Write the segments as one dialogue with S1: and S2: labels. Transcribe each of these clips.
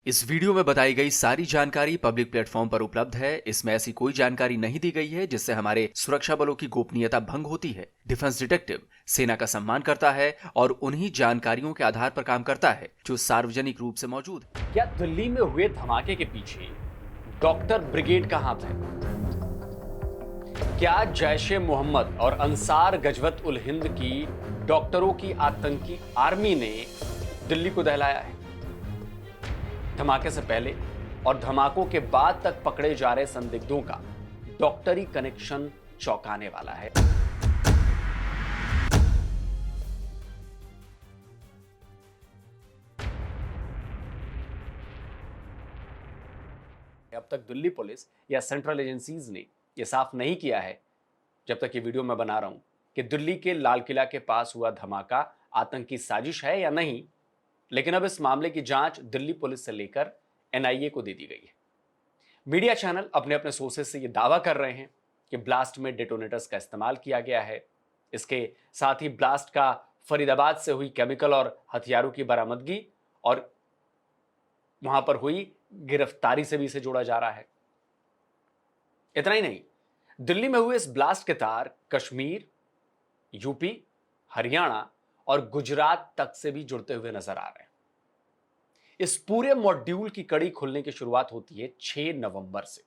S1: इस वीडियो में बताई गई सारी जानकारी पब्लिक प्लेटफॉर्म पर उपलब्ध है। इसमें ऐसी कोई जानकारी नहीं दी गई है जिससे हमारे सुरक्षा बलों की गोपनीयता भंग होती है। डिफेंस डिटेक्टिव सेना का सम्मान करता है और उन्हीं जानकारियों के आधार पर काम करता है जो सार्वजनिक रूप से मौजूद है।
S2: क्या दिल्ली में हुए धमाके के पीछे डॉक्टर ब्रिगेड का हाथ है? क्या जैश-ए मोहम्मद और अंसार गजवत उल हिंद की डॉक्टरों की आतंकी आर्मी ने दिल्ली को दहलाया है? धमाके से पहले और धमाकों के बाद तक पकड़े जा रहे संदिग्धों का डॉक्टरी कनेक्शन चौंकाने वाला है। अब तक दिल्ली पुलिस या सेंट्रल एजेंसीज ने यह साफ नहीं किया है, जब तक ये वीडियो मैं बना रहा हूं, कि दिल्ली के लाल किला के पास हुआ धमाका आतंकी साजिश है या नहीं। लेकिन अब इस मामले की जांच दिल्ली पुलिस से लेकर एनआईए को दे दी गई है। मीडिया चैनल अपने अपने सोर्सेस से यह दावा कर रहे हैं कि ब्लास्ट में डेटोनेटर्स का इस्तेमाल किया गया है। इसके साथ ही ब्लास्ट का फरीदाबाद से हुई केमिकल और हथियारों की बरामदगी और वहां पर हुई गिरफ्तारी से भी इसे जोड़ा जा रहा है। इतना ही नहीं, दिल्ली में हुए इस ब्लास्ट के तार कश्मीर, यूपी, हरियाणा और गुजरात तक से भी जुड़ते हुए नजर आ रहे हैं। इस पूरे मॉड्यूल की कड़ी खुलने की शुरुआत होती है 6 नवंबर से,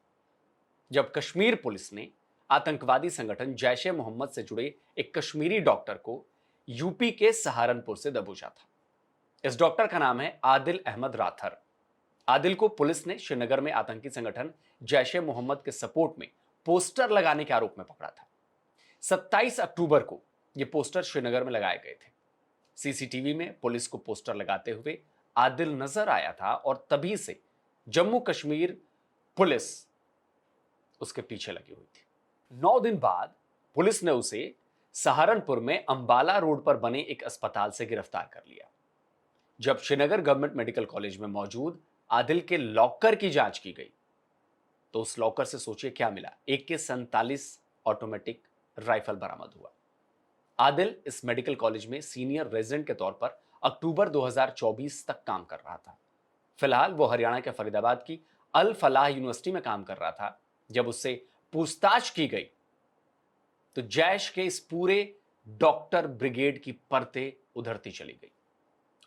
S2: जब कश्मीर पुलिस ने आतंकवादी संगठन जैश-ए मोहम्मद से जुड़े एक कश्मीरी डॉक्टर को यूपी के सहारनपुर से दबोचा था। इस डॉक्टर का नाम है आदिल अहमद राथर। आदिल को पुलिस ने श्रीनगर में आतंकी संगठन जैश-ए मोहम्मद के सपोर्ट में पोस्टर लगाने के आरोप में पकड़ा था। 27 अक्टूबर को यह पोस्टर श्रीनगर में लगाए गए थे। सीसीटीवी में पुलिस को पोस्टर लगाते हुए आदिल नजर आया था और तभी से जम्मू कश्मीर पुलिस उसके पीछे लगी हुई थी। 9 दिन बाद पुलिस ने उसे सहारनपुर में अंबाला रोड पर बने एक अस्पताल से गिरफ्तार कर लिया। जब श्रीनगर गवर्नमेंट मेडिकल कॉलेज में मौजूद आदिल के लॉकर की जांच की गई तो उस लॉकर से सोचिए क्या मिला, AK-47 ऑटोमेटिक राइफल बरामद हुआ। आदिल इस मेडिकल कॉलेज में सीनियर रेजिडेंट के तौर पर अक्टूबर 2024 तक काम कर रहा था। फिलहाल वो हरियाणा के फरीदाबाद की अल फलाह यूनिवर्सिटी में काम कर रहा था। जब उससे पूछताछ की गई तो जैश के इस पूरे डॉक्टर ब्रिगेड की परतें उधरती चली गई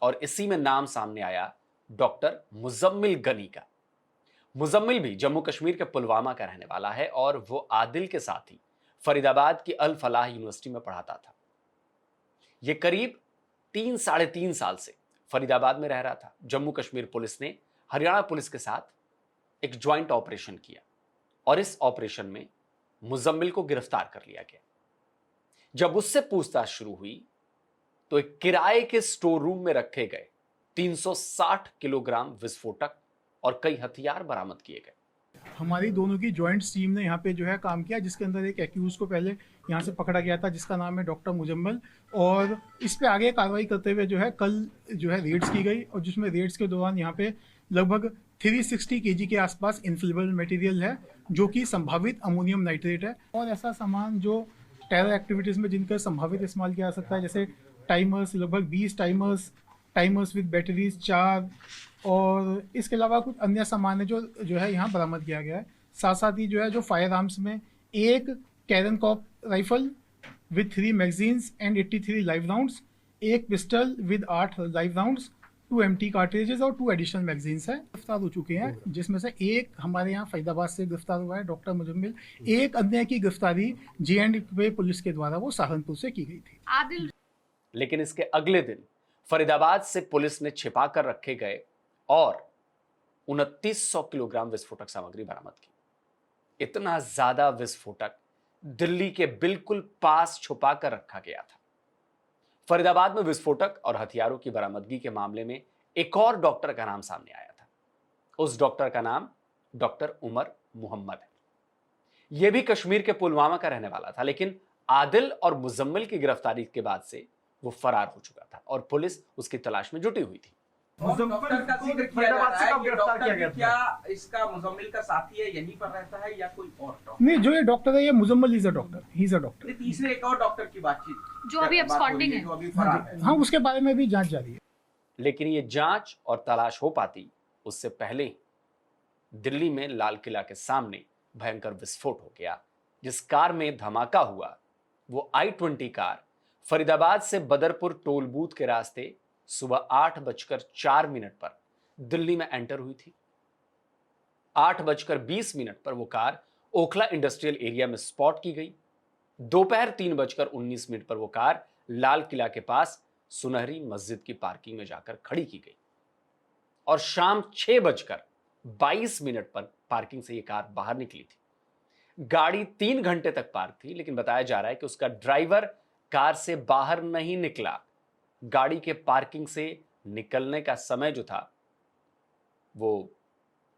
S2: और इसी में नाम सामने आया डॉक्टर मुजम्मिल गनी का। मुजम्मिल भी जम्मू कश्मीर के पुलवामा का रहने वाला है और वो आदिल के साथ ही फरीदाबाद की अल फलाह यूनिवर्सिटी में पढ़ाता था। ये करीब 3-3.5 साल से फरीदाबाद में रह रहा था। जम्मू कश्मीर पुलिस ने हरियाणा पुलिस के साथ एक ज्वाइंट ऑपरेशन किया और इस ऑपरेशन में मुजम्मिल को गिरफ्तार कर लिया गया। जब उससे पूछताछ शुरू हुई तो एक किराए के स्टोर रूम में रखे गए 360 किलोग्राम विस्फोटक और कई हथियार बरामद किए गए।
S3: हमारी दोनों की जॉइंट टीम ने यहाँ पे जो है काम किया, जिसके अंदर एक एक्यूज को पहले यहाँ से पकड़ा गया था जिसका नाम है डॉक्टर मुजम्मिल, और इस पे आगे कार्रवाई करते हुए जो है कल जो है रेड्स की गई और जिसमें रेड्स के दौरान यहाँ पे लगभग 360 kg के आसपास इन्फ्लेमेबल मटेरियल है जो कि संभावित अमोनियम नाइट्रेट है और ऐसा सामान जो टेरर एक्टिविटीज़ में जिनका संभावित इस्तेमाल किया जा सकता है, जैसे टाइमर्स, लगभग 20 टाइमर्स विद बैटरीज 4, और इसके अलावा कुछ अन्य सामान है जो है यहाँ बरामद किया गया है। साथ साथ ही जो है जो फायर आर्म्स में एक कैरन कॉप rifle with 3 magazines and 83 live rounds, एक pistol with 8 live rounds, 2 empty cartridges और 2 एडिशनल मैगजीन्स है गिरफ्तार हो चुके हैं, जिसमें से एक हमारे यहाँ फरीदाबाद से गिरफ्तार हुआ है डॉक्टर मुजम्मिल। एक अन्य की गिरफ्तारी JNDP पुलिस के द्वारा वो सहारनपुर से की गई थी।
S2: लेकिन इसके अगले दिन फरीदाबाद से पुलिस ने छिपा कर रखे गए और 2900 किलोग्राम विस्फोटक सामग्री बरामद की। इतना ज्यादा विस्फोटक दिल्ली के बिल्कुल पास छुपा कर रखा गया था। फरीदाबाद में विस्फोटक और हथियारों की बरामदगी के मामले में एक और डॉक्टर का नाम सामने आया था। उस डॉक्टर का नाम डॉक्टर उमर मोहम्मद है। यह भी कश्मीर के पुलवामा का रहने वाला था, लेकिन आदिल और मुजम्मिल की गिरफ्तारी के बाद से वो फरार हो चुका था और पुलिस उसकी तलाश में जुटी हुई थी।
S4: डॉक्टर का जिक्र किया जा रहा है, ये डॉक्टर क्या इसका मुजम्मिल का साथी है, यहीं पर रहता है या कोई और डॉक्टर?
S3: नहीं, जो ये डॉक्टर है ये Muzammil is a doctor, he is a doctor.
S4: तीसरे एक और डॉक्टर की बातचीत
S5: जो अभी अब्सकॉन्डिंग है,
S3: हाँ, उसके बारे में भी जांच जारी है।
S2: लेकिन ये जांच और तलाश हो पाती उससे पहले ही दिल्ली में लाल किला के सामने भयंकर विस्फोट हो गया। जिस कार में धमाका हुआ वो I-20 कार फरीदाबाद से बदरपुर टोल बूथ के रास्ते सुबह 8:04 पर दिल्ली में एंटर हुई थी। 8:20 पर वो कार ओखला इंडस्ट्रियल एरिया में स्पॉट की गई। दोपहर 3:19 पर वो कार लाल किला के पास सुनहरी मस्जिद की पार्किंग में जाकर खड़ी की गई और शाम 6:22 पर पार्किंग से ये कार बाहर निकली थी। गाड़ी 3 घंटे तक पार्क थी, लेकिन बताया जा रहा है कि उसका ड्राइवर कार से बाहर नहीं निकला। गाड़ी के पार्किंग से निकलने का समय जो था वो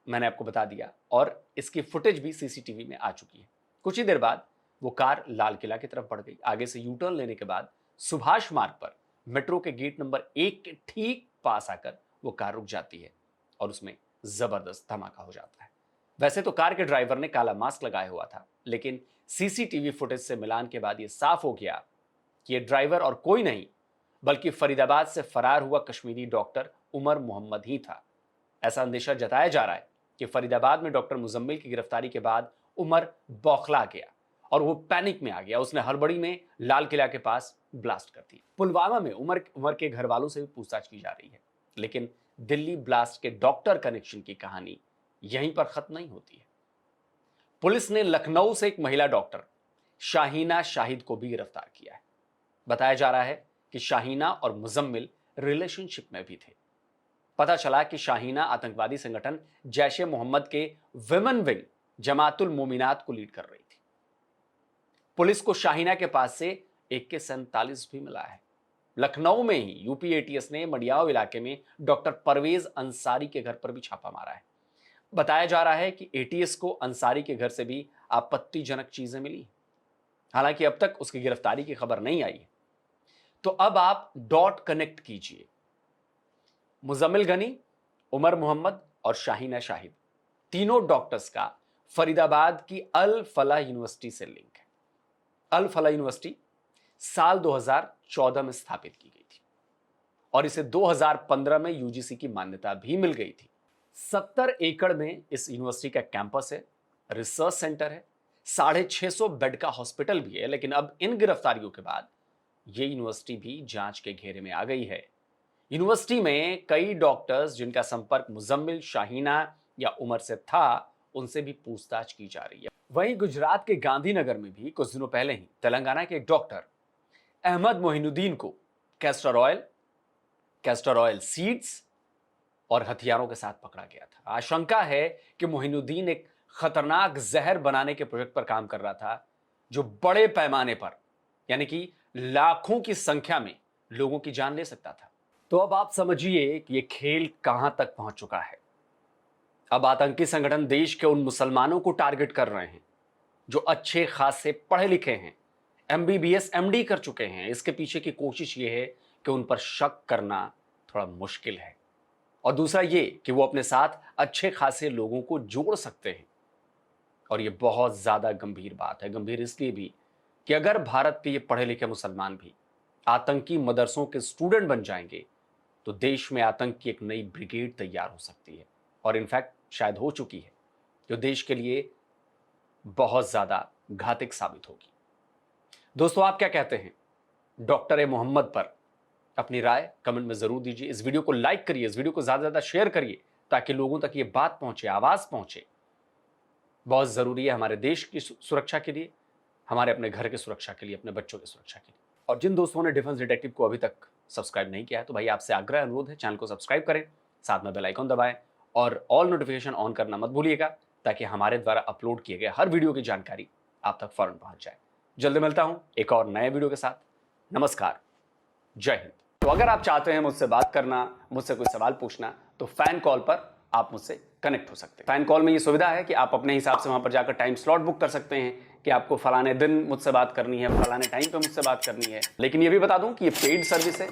S2: मैंने आपको बता दिया और इसकी फुटेज भी सीसीटीवी में आ चुकी है। कुछ ही देर बाद वो कार लाल किला की तरफ बढ़ गई। आगे से यू टर्न लेने के बाद सुभाष मार्ग पर मेट्रो के गेट नंबर 1 के ठीक पास आकर वो कार रुक जाती है और उसमें जबरदस्त धमाका हो जाता है। वैसे तो कार के ड्राइवर ने काला मास्क लगाया हुआ था, लेकिन सीसीटीवी फुटेज से मिलान के बाद ये साफ हो गया कि ये ड्राइवर और कोई नहीं बल्कि फरीदाबाद से फरार हुआ कश्मीरी डॉक्टर उमर मोहम्मद ही था। ऐसा अंदेशा जताया जा रहा है कि फरीदाबाद में डॉक्टर मुजम्मिल की गिरफ्तारी के बाद उमर बौखला गया और वो पैनिक में आ गया। उसने हड़बड़ी में लाल किला के पास ब्लास्ट कर दी। पुलवामा में उमर के घर वालों से भी पूछताछ की जा रही है, लेकिन दिल्ली ब्लास्ट के डॉक्टर कनेक्शन की कहानी यहीं पर खत्म नहीं होती है। पुलिस ने लखनऊ से एक महिला डॉक्टर शाहीना शाहिद को भी गिरफ्तार किया है। बताया जा रहा है कि शाहीना और मुजम्मिल रिलेशनशिप में भी थे। पता चला कि शाहीना आतंकवादी संगठन जैश ए मोहम्मद के विमेन विंग जमातुल मोमिनात को लीड कर रही थी। पुलिस को शाहीना के पास से AK-47 भी मिला है। लखनऊ में ही यूपी एटीएस ने मडियाओ इलाके में डॉक्टर परवेज अंसारी के घर पर भी छापा मारा है। बताया जा रहा है कि एटीएस को अंसारी के घर से भी आपत्तिजनक चीजें मिली। हालांकि अब तक उसकी गिरफ्तारी की खबर नहीं आई है। तो अब आप डॉट कनेक्ट कीजिए। मुजम्मिल गनी, उमर मोहम्मद और शाहीना शाहिद तीनों डॉक्टर्स का फरीदाबाद की अल फलाह यूनिवर्सिटी से लिंक है। अल फलाह यूनिवर्सिटी साल 2014 में स्थापित की गई थी और इसे 2015 में यूजीसी की मान्यता भी मिल गई थी। 70 एकड़ में इस यूनिवर्सिटी का कैंपस है, रिसर्च सेंटर है, 650 बेड का हॉस्पिटल भी है। लेकिन अब इन गिरफ्तारियों के बाद ये यूनिवर्सिटी भी जांच के घेरे में आ गई है। यूनिवर्सिटी में कई डॉक्टर्स जिनका संपर्क मुजम्मिल, शाहीना या उमर से था, उनसे भी पूछताछ की जा रही है। वहीं गुजरात के गांधीनगर में भी कुछ दिनों पहले ही तेलंगाना के एक डॉक्टर अहमद मोहिनुद्दीन को कैस्टर ऑयल सीड्स और हथियारों के साथ पकड़ा गया था। आशंका है कि मोहिनुद्दीन एक खतरनाक जहर बनाने के प्रोजेक्ट पर काम कर रहा था, जो बड़े पैमाने पर यानी कि लाखों की संख्या में लोगों की जान ले सकता था। तो अब आप समझिए कि ये खेल कहां तक पहुंच चुका है। अब आतंकी संगठन देश के उन मुसलमानों को टारगेट कर रहे हैं जो अच्छे खासे पढ़े लिखे हैं, MBBS MD कर चुके हैं। इसके पीछे की कोशिश ये है कि उन पर शक करना थोड़ा मुश्किल है, और दूसरा ये कि वो अपने साथ अच्छे खासे लोगों को जोड़ सकते हैं। और ये बहुत ज्यादा गंभीर बात है। गंभीर इसलिए भी कि अगर भारत के ये पढ़े लिखे मुसलमान भी आतंकी मदरसों के स्टूडेंट बन जाएंगे तो देश में आतंक की एक नई ब्रिगेड तैयार हो सकती है, और इनफैक्ट शायद हो चुकी है, जो देश के लिए बहुत ज्यादा घातक साबित होगी। दोस्तों, आप क्या कहते हैं डॉक्टर ए मोहम्मद पर? अपनी राय कमेंट में जरूर दीजिए। इस वीडियो को लाइक करिए, इस वीडियो को ज्यादा से ज्यादा शेयर करिए ताकि लोगों तक ये बात पहुंचे, आवाज पहुंचे। बहुत जरूरी है हमारे देश की सुरक्षा के लिए, हमारे अपने घर की सुरक्षा के लिए, अपने बच्चों की सुरक्षा के लिए। और जिन दोस्तों ने डिफेंस डिटेक्टिव को अभी तक सब्सक्राइब नहीं किया है तो भाई आपसे आग्रह अनुरोध है, चैनल को सब्सक्राइब करें, साथ में बेल आइकन दबाएं और ऑल नोटिफिकेशन ऑन करना मत भूलिएगा, ताकि हमारे द्वारा अपलोड किए गए हर वीडियो की जानकारी आप तक फौरन पहुंच जाए। जल्दी मिलता हूं एक और नए वीडियो के साथ। नमस्कार, जय हिंद। तो अगर आप चाहते हैं मुझसे बात करना, मुझसे कोई सवाल पूछना, तो फैन कॉल पर आप मुझसे कनेक्ट हो सकते हैं। फैन कॉल में ये सुविधा है कि आप अपने हिसाब से वहां पर जाकर टाइम स्लॉट बुक कर सकते हैं कि आपको फलाने दिन मुझसे बात करनी है, फलाने टाइम पे मुझसे बात करनी है। लेकिन ये भी बता दूं कि ये पेड सर्विस है,